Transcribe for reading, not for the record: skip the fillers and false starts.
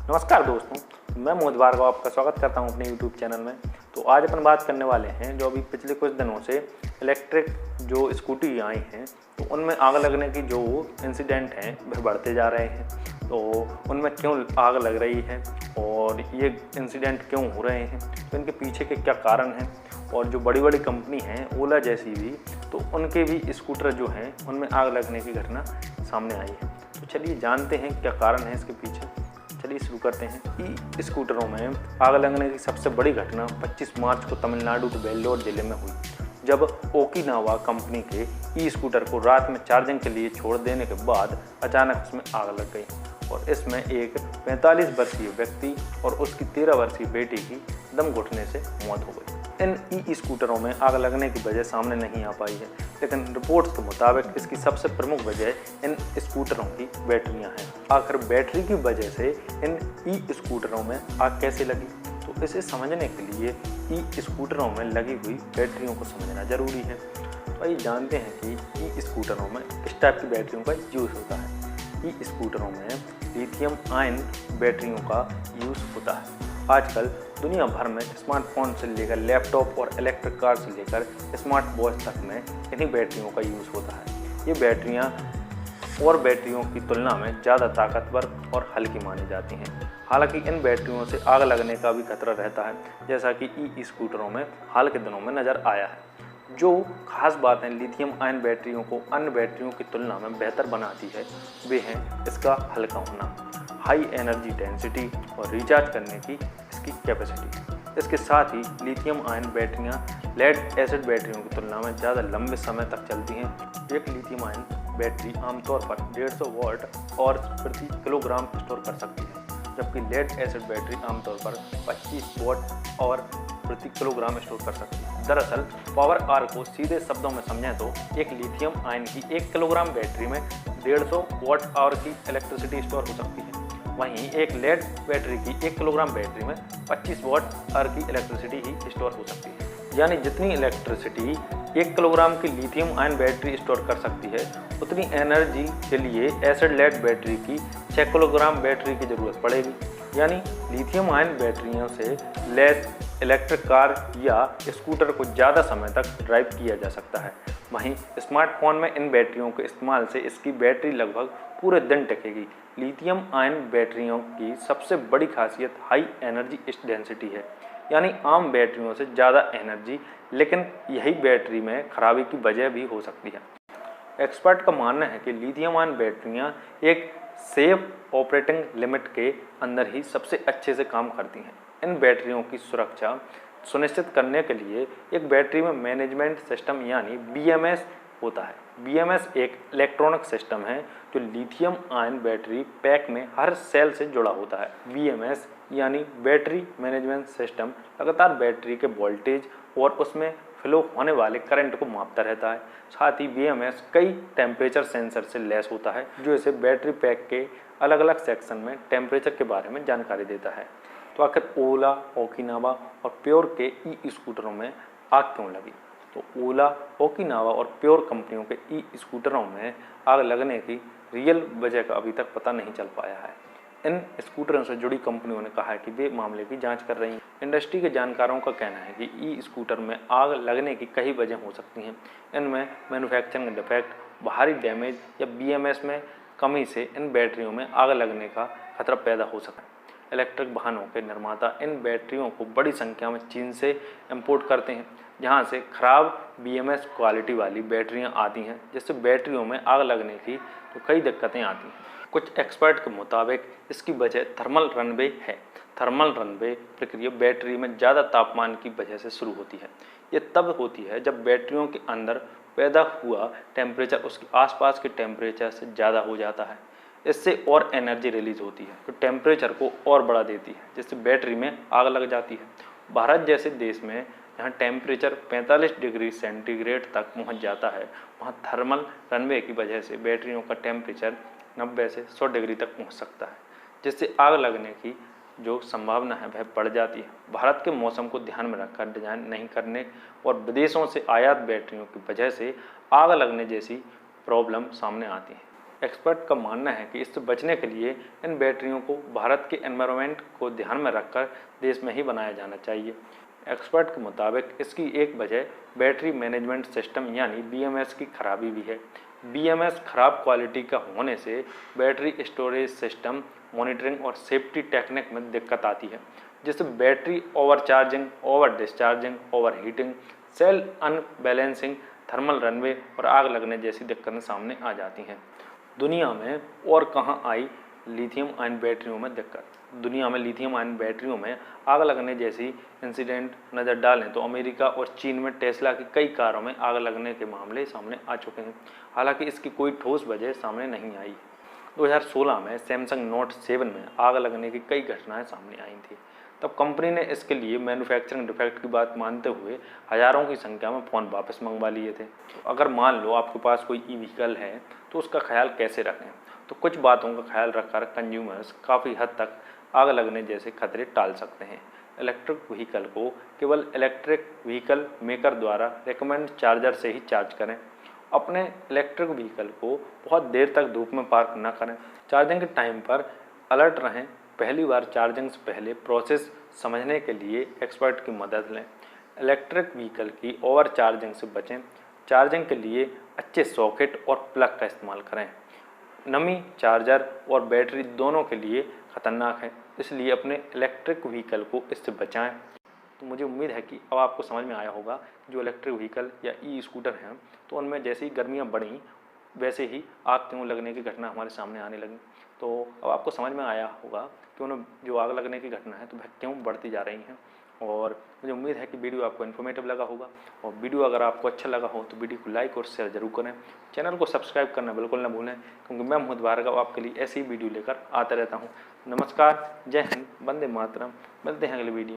नमस्कार दोस्तों, मैं मोहित भार्गव आपका स्वागत करता हूं अपने YouTube चैनल में। तो आज अपन बात करने वाले हैं जो अभी पिछले कुछ दिनों से इलेक्ट्रिक जो स्कूटी आई हैं तो उनमें आग लगने की जो इंसिडेंट हैं वह बढ़ते जा रहे हैं। तो उनमें क्यों आग लग रही है और ये इंसिडेंट क्यों हो रहे हैं, तो इनके पीछे के क्या कारण हैं। और जो बड़ी बड़ी कंपनी हैं ओला जैसी भी, तो उनके भी स्कूटर जो हैं उनमें आग लगने की घटना सामने आई है। तो चलिए जानते हैं क्या कारण है इसके पीछे। चलिए शुरू करते हैं। ई स्कूटरों में आग लगने की सबसे बड़ी घटना 25 मार्च को तमिलनाडु के वेल्लोर जिले में हुई, जब ओकिनावा कंपनी के ई स्कूटर को रात में चार्जिंग के लिए छोड़ देने के बाद अचानक उसमें आग लग गई और इसमें एक 45 वर्षीय व्यक्ति और उसकी 13 वर्षीय बेटी की दम घुटने से मौत हो गई। इन ई स्कूटरों में आग लगने की वजह सामने नहीं आ पाई है, लेकिन रिपोर्ट्स के मुताबिक इसकी सबसे प्रमुख वजह इन स्कूटरों की बैटरियां हैं। आखिर बैटरी की वजह से इन ई स्कूटरों में आग कैसे लगी, तो इसे समझने के लिए ई स्कूटरों में लगी हुई बैटरियों को समझना जरूरी है। तो आइए जानते हैं कि ई स्कूटरों में किस टाइप की बैटरियों का यूज़ होता है। ई स्कूटरों में लिथियम आयन बैटरियों का यूज़ होता है। आजकल दुनिया भर में स्मार्टफोन से लेकर लैपटॉप और इलेक्ट्रिक कार से लेकर स्मार्ट वॉच तक में इन्हीं बैटरियों का यूज़ होता है। ये बैटरियाँ और बैटरियों की तुलना में ज़्यादा ताकतवर और हल्की मानी जाती हैं। हालांकि इन बैटरियों से आग लगने का भी खतरा रहता है, जैसा कि ई स्कूटरों में हाल के दिनों में नज़र आया है। जो खास बात है लिथियम आयन बैटरियों को अन्य बैटरियों की तुलना में बेहतर बनाती है, वे हैं इसका हल्का होना, हाई एनर्जी डेंसिटी और रिचार्ज करने की इसकी कैपेसिटी। इसके साथ ही लिथियम आयन बैटरियां लेड एसिड बैटरियों की तुलना में ज़्यादा लंबे समय तक चलती हैं। एक लिथियम आयन बैटरी आमतौर पर 150 वाट और प्रति किलोग्राम स्टोर कर सकती है, जबकि लेड एसिड बैटरी आमतौर पर 25 वाट और प्रति किलोग्राम स्टोर कर सकती है। दरअसल पावर आर को सीधे शब्दों में समझें तो एक लिथियम आयन की 1 किलोग्राम बैटरी में 150 वाट आवर की इलेक्ट्रिसिटी स्टोर हो सकती है। वहीं एक लेड बैटरी की 1 किलोग्राम बैटरी में 25 वाट आवर की इलेक्ट्रिसिटी ही स्टोर हो सकती है। यानी जितनी इलेक्ट्रिसिटी 1 किलोग्राम की लिथियम आयन बैटरी स्टोर कर सकती है, उतनी एनर्जी के लिए एसिड लेड बैटरी की 6 किलोग्राम बैटरी की ज़रूरत पड़ेगी। यानी लिथियम आयन बैटरियों से लेस इलेक्ट्रिक कार या स्कूटर को ज़्यादा समय तक ड्राइव किया जा सकता है। वहीं स्मार्टफोन में इन बैटरियों के इस्तेमाल से इसकी बैटरी लगभग पूरे दिन टिकेगी। लिथियम आयन बैटरियों की सबसे बड़ी खासियत हाई एनर्जी डेंसिटी है, यानी आम बैटरियों से ज़्यादा एनर्जी, लेकिन यही बैटरी में खराबी की वजह भी हो सकती है। एक्सपर्ट का मानना है कि लिथियम आयन बैटरियां एक सेफ ऑपरेटिंग लिमिट के अंदर ही सबसे अच्छे से काम करती हैं। इन बैटरियों की सुरक्षा सुनिश्चित करने के लिए एक बैटरी में मैनेजमेंट सिस्टम यानी BMS होता है। BMS एक इलेक्ट्रॉनिक सिस्टम है जो लिथियम आयन बैटरी पैक में हर सेल से जुड़ा होता है। BMS यानी बैटरी मैनेजमेंट सिस्टम लगातार बैटरी के वोल्टेज और उसमें फ्लो होने वाले करंट को मापता रहता है। साथ ही BMS कई टेम्परेचर सेंसर से लैस होता है, जो इसे बैटरी पैक के अलग अलग सेक्शन में टेम्परेचर के बारे में जानकारी देता है। तो आखिर ओला, ओकिनावा और प्योर के ई स्कूटरों में आग क्यों लगी? तो ओला, ओकिनावा और प्योर कंपनियों के ई स्कूटरों में आग लगने की रियल वजह का अभी तक पता नहीं चल पाया है। इन स्कूटरों से जुड़ी कंपनियों ने कहा है कि वे मामले की जांच कर रही हैं। इंडस्ट्री के जानकारों का कहना है कि ई स्कूटर में आग लगने की कई वजह हो सकती हैं। इनमें मैन्युफैक्चरिंग डिफेक्ट, बाहरी डैमेज या BMS में कमी से इन बैटरियों में आग लगने का खतरा पैदा हो सकता है। इलेक्ट्रिक वाहनों के निर्माता इन बैटरियों को बड़ी संख्या में चीन से इंपोर्ट करते हैं, जहां से खराब BMS क्वालिटी वाली बैटरियां आती हैं, जिससे बैटरियों में आग लगने की तो कई दिक्कतें आती हैं। कुछ एक्सपर्ट के मुताबिक इसकी वजह थर्मल रनवे है। थर्मल रनवे प्रक्रिया बैटरी में ज़्यादा तापमान की वजह से शुरू होती है। ये तब होती है जब बैटरियों के अंदर पैदा हुआ टेम्परेचर उसके आसपास के टेम्परेचर से ज़्यादा हो जाता है। इससे और एनर्जी रिलीज होती है, तो टेम्परेचर को और बढ़ा देती है, जिससे बैटरी में आग लग जाती है। भारत जैसे देश में जहाँ टेम्परेचर 45 डिग्री सेंटीग्रेड तक पहुँच जाता है, वहाँ थर्मल रनवे की वजह से बैटरियों का टेम्परेचर 90 से 100 डिग्री तक पहुँच सकता है, जिससे आग लगने की जो संभावना है वह बढ़ जाती है। भारत के मौसम को ध्यान में रखकर डिजाइन नहीं करने और विदेशों से आयात बैटरियों की वजह से आग लगने जैसी प्रॉब्लम सामने आती है। एक्सपर्ट का मानना है कि इससे बचने के लिए इन बैटरियों को भारत के एनवायरनमेंट को ध्यान में रखकर देश में ही बनाया जाना चाहिए। एक्सपर्ट के मुताबिक इसकी एक वजह बैटरी मैनेजमेंट सिस्टम यानी BMS की खराबी भी है। BMS खराब क्वालिटी का होने से बैटरी स्टोरेज सिस्टम मॉनिटरिंग और सेफ्टी टेक्निक में दिक्कत आती है, जिससे battery overcharging, over discharging, over heating, cell unbalancing, thermal runaway और आग लगने जैसी दिक्कतें सामने आ जाती हैं। दुनिया में और कहां आई लिथियम आयन बैटरियों में दिक्कत? दुनिया में लिथियम आयन बैटरियों में आग लगने जैसी इंसिडेंट नज़र डालें तो अमेरिका और चीन में टेस्ला की कई कारों में आग लगने के मामले सामने आ चुके हैं। हालांकि इसकी कोई ठोस वजह सामने नहीं आई। 2016 में सैमसंग नोट 7 में आग लगने की कई घटनाएं सामने आई थी। तब कंपनी ने इसके लिए मैन्युफैक्चरिंग डिफेक्ट की बात मानते हुए हज़ारों की संख्या में फ़ोन वापस मंगवा लिए थे। तो अगर मान लो आपके पास कोई ई-व्हीकल है तो उसका ख्याल कैसे रखें? तो कुछ बातों का ख्याल रखकर कंज्यूमर्स काफ़ी हद तक आग लगने जैसे खतरे टाल सकते हैं। इलेक्ट्रिक व्हीकल को केवल इलेक्ट्रिक व्हीकल मेकर द्वारा रिकमेंड चार्जर से ही चार्ज करें। अपने इलेक्ट्रिक व्हीकल को बहुत देर तक धूप में पार्क न करें। चार्जिंग के टाइम पर अलर्ट रहें। पहली बार चार्जिंग से पहले प्रोसेस समझने के लिए एक्सपर्ट की मदद लें। इलेक्ट्रिक व्हीकल की ओवर चार्जिंग से बचें। चार्जिंग के लिए अच्छे सॉकेट और प्लग का इस्तेमाल करें। नमी चार्जर और बैटरी दोनों के लिए खतरनाक है, इसलिए अपने इलेक्ट्रिक व्हीकल को इससे बचाएं। तो मुझे उम्मीद है कि अब आपको समझ में आया होगा जो इलेक्ट्रिक व्हीकल या ई-स्कूटर हैं तो उनमें जैसे ही गर्मियाँ बढ़ी वैसे ही आग क्यों लगने की घटना हमारे सामने आने लगी। तो अब आपको समझ में आया होगा कि उन्हें जो आग लगने की घटना है तो वह क्यों बढ़ती जा रही हैं। और मुझे उम्मीद है कि वीडियो आपको इन्फॉर्मेटिव लगा होगा, और वीडियो अगर आपको अच्छा लगा हो तो वीडियो को लाइक और शेयर जरूर करें। चैनल को सब्सक्राइब करना बिल्कुल ना भूलें, क्योंकि मैं मोहित भार्गव आपके लिए ऐसी वीडियो लेकर आता रहता हूँ। नमस्कार, जय हिंद, वंदे मातरम। मिलते हैं अगली वीडियो।